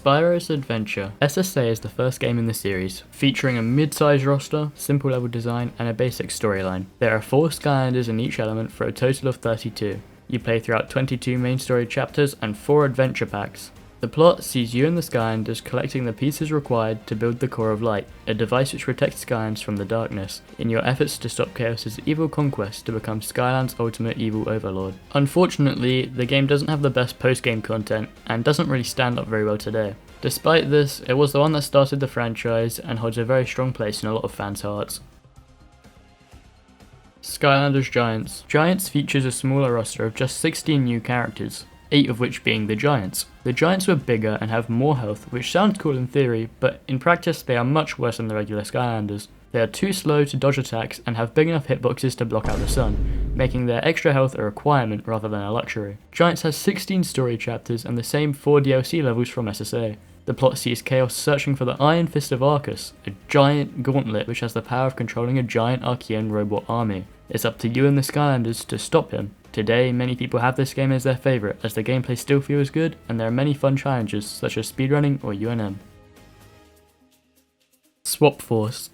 Spyro's Adventure. SSA is the first game in the series, featuring a mid-sized roster, simple level design, and a basic storyline. There are 4 Skylanders in each element for a total of 32. You play throughout 22 main story chapters and 4 adventure packs. The plot sees you and the Skylanders collecting the pieces required to build the Core of Light, a device which protects Skylands from the darkness, in your efforts to stop Chaos's evil conquest to become Skyland's ultimate evil overlord. Unfortunately, the game doesn't have the best post-game content, and doesn't really stand up very well today. Despite this, it was the one that started the franchise, and holds a very strong place in a lot of fans' hearts. Skylanders Giants. Giants features a smaller roster of just 16 new characters, 8 of which being the Giants. The Giants were bigger and have more health, which sounds cool in theory, but in practice they are much worse than the regular Skylanders. They are too slow to dodge attacks and have big enough hitboxes to block out the sun, making their extra health a requirement rather than a luxury. Giants has 16 story chapters and the same 4 DLC levels from SSA. The plot sees Chaos searching for the Iron Fist of Arcus, a giant gauntlet which has the power of controlling a giant Archean robot army. It's up to you and the Skylanders to stop him. Today, many people have this game as their favourite, as the gameplay still feels good, and there are many fun challenges such as speedrunning or UNM. Swap Force.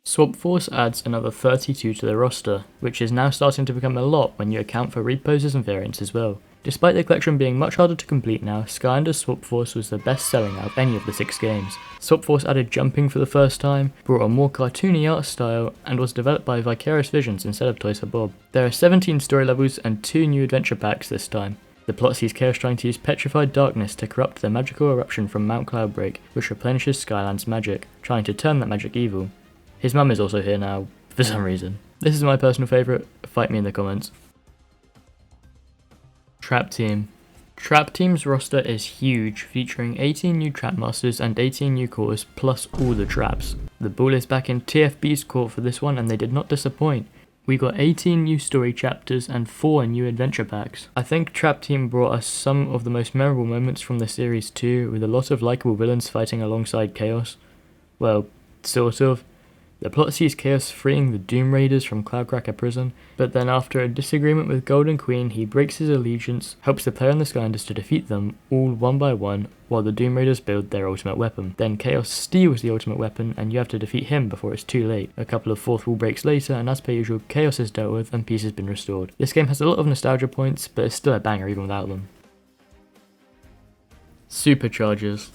Swap Force adds another 32 to the roster, which is now starting to become a lot when you account for reposes and variants as well. Despite the collection being much harder to complete now, Skylanders Swap Force was the best selling out of any of the 6 games. Swap Force added jumping for the first time, brought a more cartoony art style, and was developed by Vicarious Visions instead of Toys for Bob. There are 17 story levels and 2 new adventure packs this time. The plot sees Chaos trying to use petrified darkness to corrupt the magical eruption from Mount Cloudbreak, which replenishes Skyland's magic, trying to turn that magic evil. His mum is also here now, for some reason. This is my personal favourite, fight me in the comments. Trap Team. Trap Team's roster is huge, featuring 18 new Trap Masters and 18 new cores, plus all the traps. The ball is back in TFB's court for this one, and they did not disappoint. We got 18 new story chapters and 4 new adventure packs. I think Trap Team brought us some of the most memorable moments from the series too, with a lot of likeable villains fighting alongside Chaos. Well, sort of. The plot sees Chaos freeing the Doom Raiders from Cloudcracker prison, but then after a disagreement with Golden Queen, he breaks his allegiance, helps the player and the Skylanders to defeat them, all one by one, while the Doom Raiders build their ultimate weapon. Then Chaos steals the ultimate weapon, and you have to defeat him before it's too late. A couple of fourth wall breaks later, and as per usual, Chaos is dealt with and peace has been restored. This game has a lot of nostalgia points, but it's still a banger even without them. Superchargers.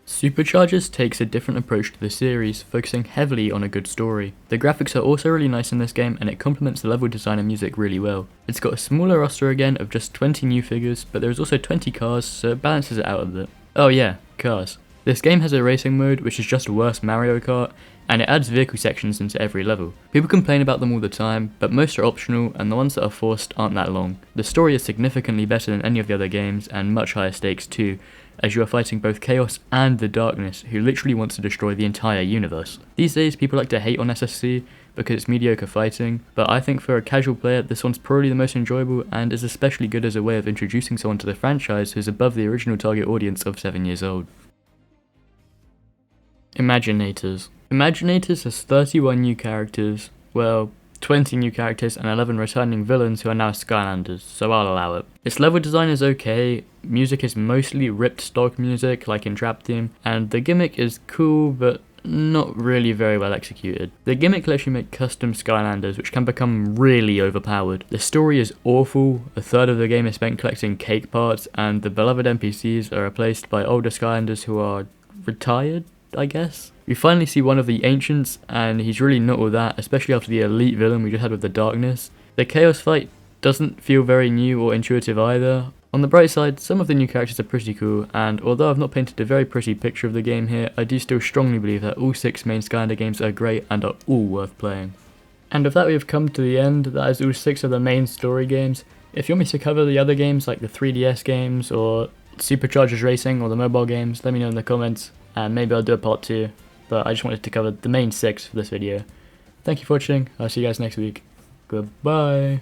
Superchargers takes a different approach to the series, focusing heavily on a good story. The graphics are also really nice in this game, and it complements the level design and music really well. It's got a smaller roster again of just 20 new figures, but there is also 20 cars, so it balances it out a bit. Oh yeah, cars. This game has a racing mode, which is just worse Mario Kart, and it adds vehicle sections into every level. People complain about them all the time, but most are optional, and the ones that are forced aren't that long. The story is significantly better than any of the other games, and much higher stakes too, as you are fighting both Chaos and the Darkness, who literally wants to destroy the entire universe. These days people like to hate on SSC because it's mediocre fighting, but I think for a casual player this one's probably the most enjoyable and is especially good as a way of introducing someone to the franchise who's above the original target audience of 7 years old. Imaginators. Imaginators has 31 new characters, well, 20 new characters and 11 returning villains who are now Skylanders, so I'll allow it. Its level design is okay, music is mostly ripped stock music like in Trap Team, and the gimmick is cool but not really very well executed. The gimmick lets you make custom Skylanders which can become really overpowered. The story is awful, a third of the game is spent collecting cake parts, and the beloved NPCs are replaced by older Skylanders who are retired, I guess. We finally see one of the Ancients, and he's really not all that, especially after the elite villain we just had with the Darkness. The Chaos fight doesn't feel very new or intuitive either. On the bright side, some of the new characters are pretty cool, and although I've not painted a very pretty picture of the game here, I do still strongly believe that all 6 main Skylander games are great and are all worth playing. And with that we have come to the end. That is all 6 of the main story games. If you want me to cover the other games like the 3DS games or Superchargers Racing or the mobile games, let me know in the comments, and maybe I'll do a part 2. But I just wanted to cover the main 6 for this video. Thank you for watching, I'll see you guys next week. Goodbye.